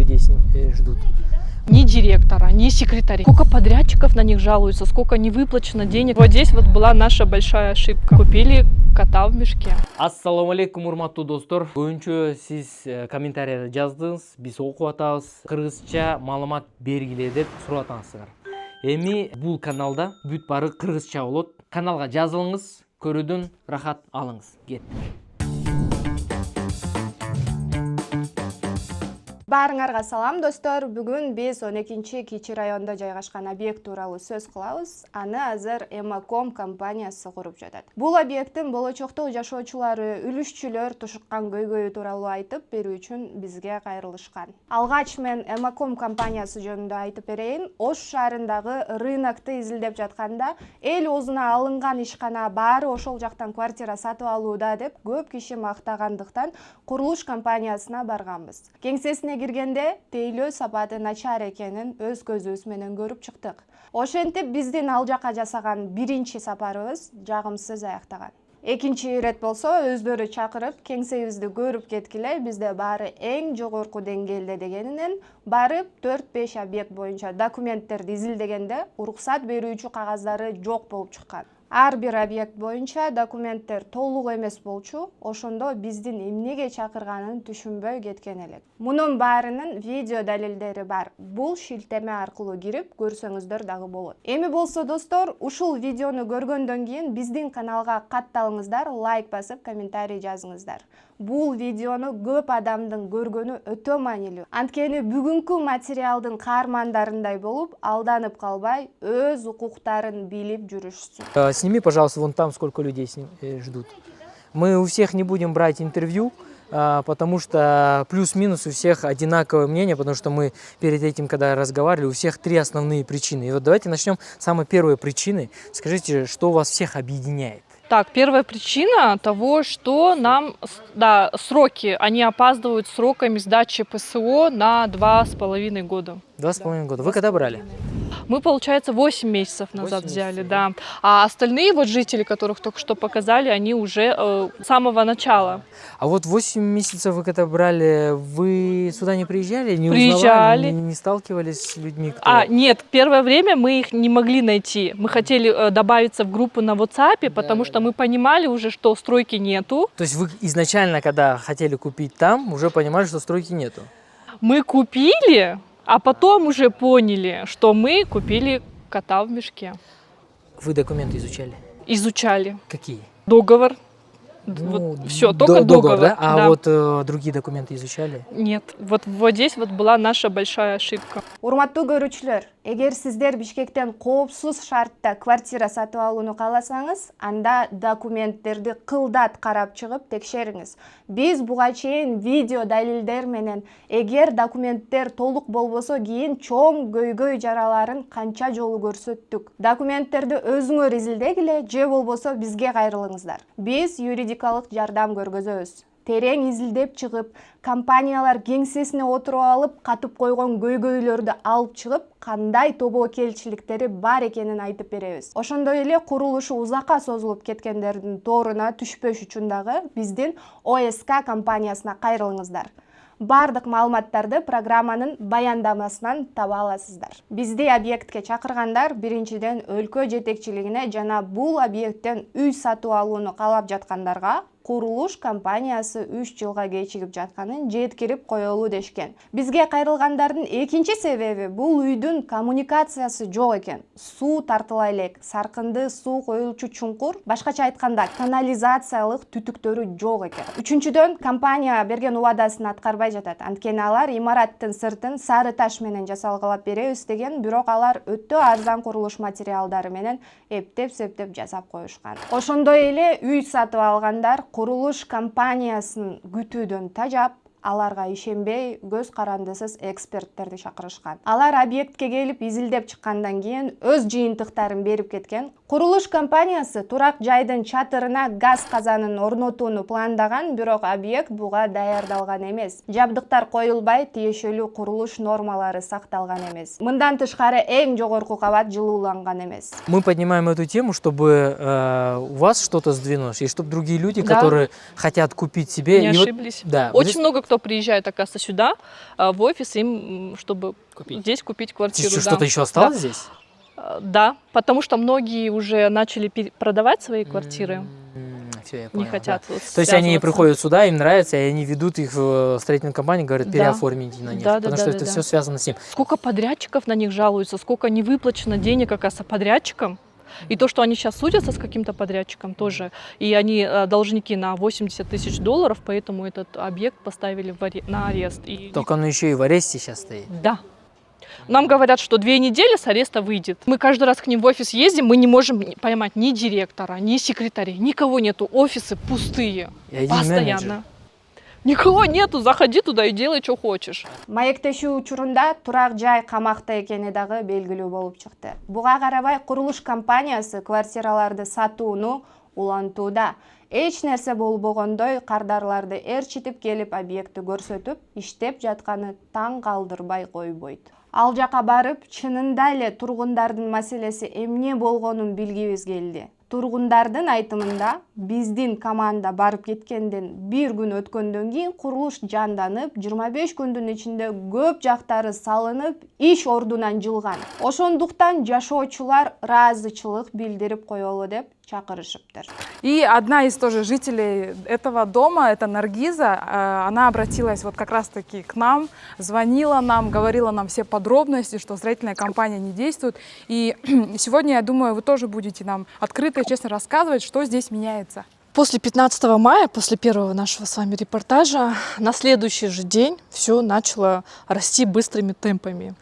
людей ждут? Ни директора, ни секретаря. Сколько подрядчиков на них жалуются, сколько не выплачено денег. Вот здесь вот была наша большая ошибка. Купили кота в мешке. Ассаламу алейкум, урматтуу достор. Көбүнчө сиз комментарийде жаздыңыз, биз окуп атабыз, кыргызча маалымат бергиле деп сурап атасыздар. Эми бул каналда бүт бары кыргызча болот. Каналга жазылыңыз, көрүүдөн рахат алыңыз. Кеттик. Баарыңарга салам достор. Бүгүн биз 12 Кичи районунда жайгашкан объект тууралуу сөз кылабыз. Аны азыр Эмаком компаниясы куруп жатат. Бул объекттин болочокто жашоочулары, үлүшчүлөр тушуккан көйгөйү тууралуу айтып берүү үчүн бизге кайрылышкан. Алгач мен Эмаком компаниясы жөнүндө айтып берейин. Ош шаарындагы рынокты изилдеп жатканда эл оозуна алынган ишкана баары ошол жактан квартира сатып алууда деп көп киши мактагандыктан курулуш компаниясына барганбыз. Кеңсесине киргенде тейлөө сапаты начар экенин өз көзүбүз менен көрүп чыктык. Ошентип биздин ал жака жасаган биринчи сапарыбыз жагымсыз аяктаган. Экинчи ирет болсо өздөрү чакырып, кеңсебизди көрүп кеткиле, бизде баары эң жогорку деңгээлде дегенинен барып 4-5 объект боюнча документтерди изилдегенде уруксат берүүчү кагаздары жок болуп чыккан. Ар бир объект боюнча документтер толук эмес болчу, ошондо биздин эмнеге чакырганын түшүнбөй кеткен элек. Мунун баарынын видео далилдери бар. Бул шилтеме аркылуу кирип көрсөңүздөр дагы болот. Эми болсо достор, ушул видеону көргөндөн кийин биздин каналга катталыңыздар, лайк басып, комментарий жазыңыздар. Бул видеону көп адамдын көргөнү өтө маанилүү. Анткени бүгүнкү материалдын каармандарындай болуп, алданып калбай, өз укуктарын билип жүрүшсүн. Сними, пожалуйста, вон там сколько людей ждут. Мы у всех не будем брать интервью, потому что плюс-минус у всех одинаковое мнение, потому что мы перед этим, когда разговаривали, у всех 3 основные причины. И вот давайте начнем с самой первой причины. Скажите, что вас всех объединяет? Так, первая причина того, что нам, сроки, они опаздывают сроками сдачи ПСО на 2,5 года. 2,5 года. Вы когда брали? Мы, получается, 8 месяцев назад взяли, да. А остальные вот жители, которых только что показали, они уже с самого начала. А вот 8 месяцев вы когда брали, вы сюда не приезжали? Не приезжали. Узнавали, не сталкивались с людьми? Кто... Нет, первое время мы их не могли найти. Мы хотели добавиться в группу на WhatsApp, потому что мы понимали уже, что стройки нету. То есть вы изначально, когда хотели купить там, уже понимали, что стройки нету? Мы купили... А потом уже поняли, что мы купили кота в мешке. Вы документы изучали? Изучали. Какие? Договор. Ну, вот, все, только договор. Да? А да. вот другие документы изучали? Нет. Вот здесь вот была наша большая ошибка. Урматтуу көрүүчүлөр, эгер сиздер Бишкектен коопсуз шартта квартира сатып алууну кааласаңыз, анда документтерди кылдат карап чыгып текшериңиз. Биз буга чейин видео далилдер менен эгер документтер толук болбосо кийин чоң көйгөй жараларын канча жолу көрсөттүк. Документтерди өзүңөр изилдегиле же болбосо бизге кайрылыңыздар. Биз юридикалык жардам көргөзөбүз. Терең изилдеп чыгып, компаниялар кеңсесине отуруп алып, катып койгон көйгөйлөрдү алып чыгып, кандай тобокелчиликтери бар экенин айтып беребиз. Ошондой эле курулушу узакка созулуп кеткендердин тооруна түшпөш үчүн дагы биздин ОСК компаниясына кайрылыңыздар. Бардык маалыматтарды программанын баяндамасынан таба аласыздар. Бизди объектке чакыргандар биринчиден өлкө жетекчилигине жана бул объекттен үй сатып алууну каалап жаткандарга курулуш компаниясы 3 жылга кечигип жатканын жеткирип коелу дешкен. Бизге кайрылгандардын экинчи себеби бул үйдүн коммуникациясы жок экен. Суу тартыла элек, саркынды суу коюлчу чуңкур, башкача айтканда канализациялык түтүктөрү жок экен. Үчүнчүдөн компания берген убадасын аткарбай жатат. Анткени алар имараттын сыртын сары таш менен жасалгалап беребиз деген, бирок алар өтө арзан курулуш материалдары менен эптеп-септеп жасап коюшкан. Ошондой эле үй сатып алгандар курулуш компаниясын күтүүдөн тажап, аларга ишенбей, көз карандысыз эксперттерди чакырышкан. Алар объектке келип изилдеп чыккандан кийин өз жыйынтыктарын берип кеткен. Курулуш компаниясы турак жайдын чатырына газ казанын орнотууну пландаган, бирок объект буга даярдалган эмес. Жабдыктар коюлбай, тиешелүү курулуш нормалары сакталган эмес. Мындан тышкары эң жогорку кабат жылууланган эмес. Мы поднимаем эту тему, чтобы у вас что-то сдвинулось, и чтобы другие люди, которые хотят купить себе... Не ошиблись. Очень много кто кто приезжает, оказывается, сюда, в офис, им, чтобы здесь купить квартиру. Что-то еще осталось здесь? Да, потому что многие уже начали продавать свои квартиры. Все, я Не понял, хотят. да. Вот То есть они связываться. приходят сюда, им нравится, и они ведут их в строительную компанию, говорят, переоформите на них, Да, потому что это все связано с ним. Сколько подрядчиков на них жалуются, сколько не выплачено денег, оказывается, подрядчикам. И то, что они сейчас судятся с каким-то подрядчиком тоже, и они должники на $80 тысяч, поэтому этот объект поставили на арест. И... Только он еще и в аресте сейчас стоит. Да. Нам говорят, что 2 недели с ареста выйдет. Мы каждый раз к ним в офис ездим, мы не можем поймать ни директора, ни секретарей, никого нету, офисы пустые, постоянно. Никого нету, заходи туда и делай, что хочешь. Маектешүү учурунда турак жай камакта экени дагы белгилүү болуп чыкты. Буга карабай курулуш компаниясы квартираларды сатууну улантууда. Эч нерсе болбогондой кардарларды ээрчитип келип объектти көрсөтүп, иштеп жатканы таң калтырбай койбойт. Ал жака барып, чынында эле тургундардын маселеси эмне болгонун билгибиз келди. Тургундардын айтымында, биздин команда барып кеткенден 1 күн өткөндөн кийин курулуш жанданып, 25 күндүн ичинде көп жактары салынып, иш ордунан жылган. Ошондуктан жашоочулар ыраазычылык билдирип коелу деп чакырышыптыр. И одна из тоже жителей этого дома, это Наргиза, она обратилась вот как раз-таки к нам, звонила нам, говорила нам все подробности, что строительная компания не действует. И сегодня, я думаю, вы тоже будете нам открыто и честно рассказывать, что здесь меняется. После 15 мая, после первого нашего с вами репортажа, на следующий же день все начало расти быстрыми темпами.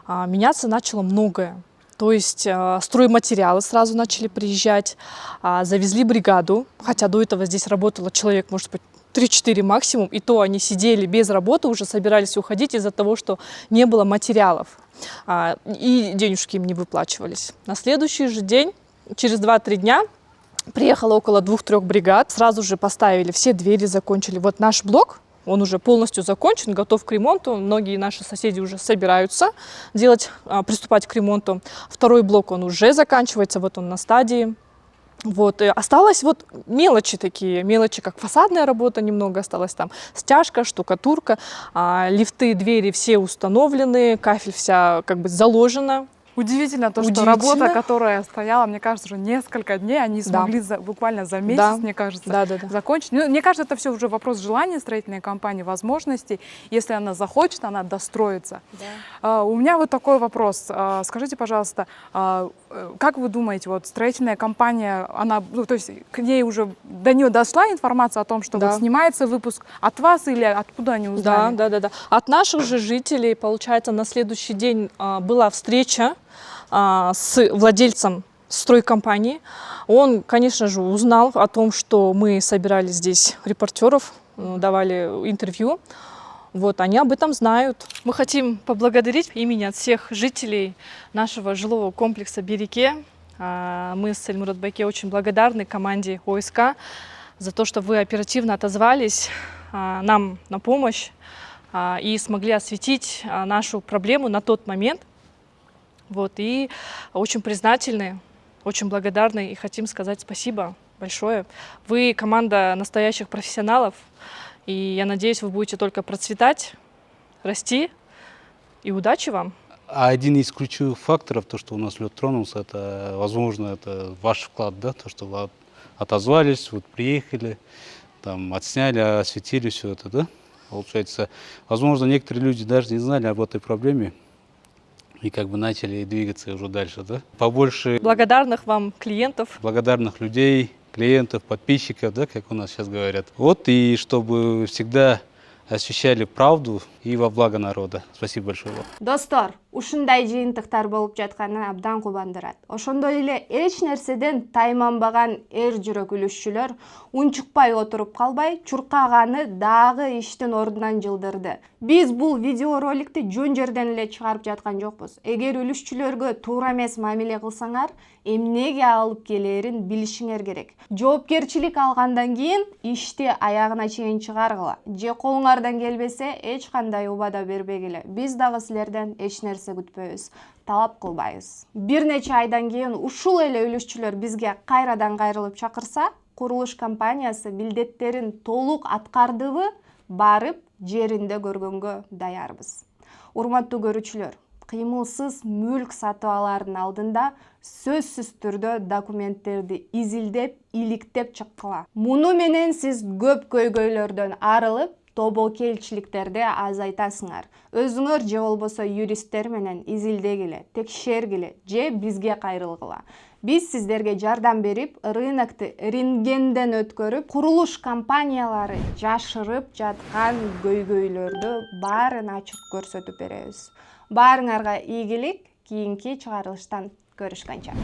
Меняться начало многое. То есть стройматериалы сразу начали приезжать, завезли бригаду, хотя до этого здесь работало человек, может быть, 3-4 максимум, и то они сидели без работы, уже собирались уходить из-за того, что не было материалов, и денежки им не выплачивались. На следующий же день, через 2-3 дня, приехало около 2-3 бригад, сразу же поставили все двери, закончили. Вот наш блок, он уже полностью закончен, готов к ремонту. Многие наши соседи уже собираются приступать к ремонту. Второй блок, он уже заканчивается, вот он на стадии. Вот. И осталось вот мелочи такие, мелочи, как фасадная работа немного осталось там, стяжка, штукатурка, лифты, двери все установлены, кафель вся как бы заложена. Удивительно то, что работа, которая стояла, мне кажется, уже несколько дней, они смогли буквально за месяц, мне кажется, закончить. Ну, мне кажется, это все уже вопрос желания строительной компании, возможностей. Если она захочет, она достроится. Да. У меня вот такой вопрос. Скажите, пожалуйста, как вы думаете, вот строительная компания, она, ну, то есть к ней уже, до нее дошла информация о том, что вот снимается выпуск от вас или откуда они узнали? Да. От наших же жителей, получается, на следующий день была встреча с владельцем стройкомпании. Он, конечно же, узнал о том, что мы собирали здесь репортеров, давали интервью. Вот, они об этом знают. Мы хотим поблагодарить имени от всех жителей нашего жилого комплекса «Береке». Мы с Эльмурат Байке очень благодарны команде ОСК за то, что вы оперативно отозвались нам на помощь и смогли осветить нашу проблему на тот момент. Вот, и очень признательны, очень благодарны и хотим сказать спасибо большое. Вы команда настоящих профессионалов, и я надеюсь, вы будете только процветать, расти, и удачи вам. Один из ключевых факторов, то, что у нас лед тронулся, это, возможно, это ваш вклад, да, то, что вы отозвались, вот приехали, там, отсняли, осветили все это, да. Получается, возможно, некоторые люди даже не знали об этой проблеме, и как бы начали двигаться уже дальше, да? Побольше благодарных вам клиентов. Благодарных людей, клиентов, подписчиков, да, как у нас сейчас говорят. Вот, и чтобы всегда освещали правду и во благо народа. Спасибо большое вам. Достор, ушундай жыйынтыктар болуп жатканы абдан кубандырат. Ошондой эле эч нерседен тайманбаган эр жүрөк үлүшчүлөр унчукпай отуруп калбай, чуркаганы дагы иштин ордунан жылдырды. Биз бул видеороликти жөн жерден эле чыгарып жаткан жокпуз. Эгер үлүшчүлөргө туура эмес мамиле кылсаңар, эмнеге алып келерин билишиңер керек. Жоопкерчилик алгандан кийин ишти аягына чейин чыгаргыла. Же колуңардан келбесе, эч кандай убада бербегиле. Биз дагы силерден эч нерсе күтпөйбүз, талап кылбайбыз. Бир нече айдан кийин ушул эле үлүшчүлөр бизге кайрадан кайрылып чакырса, курулуш компаниясы милдеттерин толук аткардыбы, барып жеринде көргөнгө даярбыз. Урматтуу көрүүчүлөр, кыймылсыз мүлк сатып алаардын алдында сөзсүз түрдө документтерди изилдеп, иликтеп чыккыла. Муну менен сиз көп көйгөйлөрдөн арылып, тобокелчиликтерди азайтасыңар. Өзүңөр же болбосо юристтер менен изилдегиле, текшергиле же бизге кайрылгыла. Биз сиздерге жардам берип, рынокту рентгенден өткөрүп, курулуш компаниялары жашырып жаткан көйгөйлөрдү баарын ачып көрсөтүп беребиз. Баарыңарга ийгилик, кийинки чыгарылыштан көрүшкөнчө.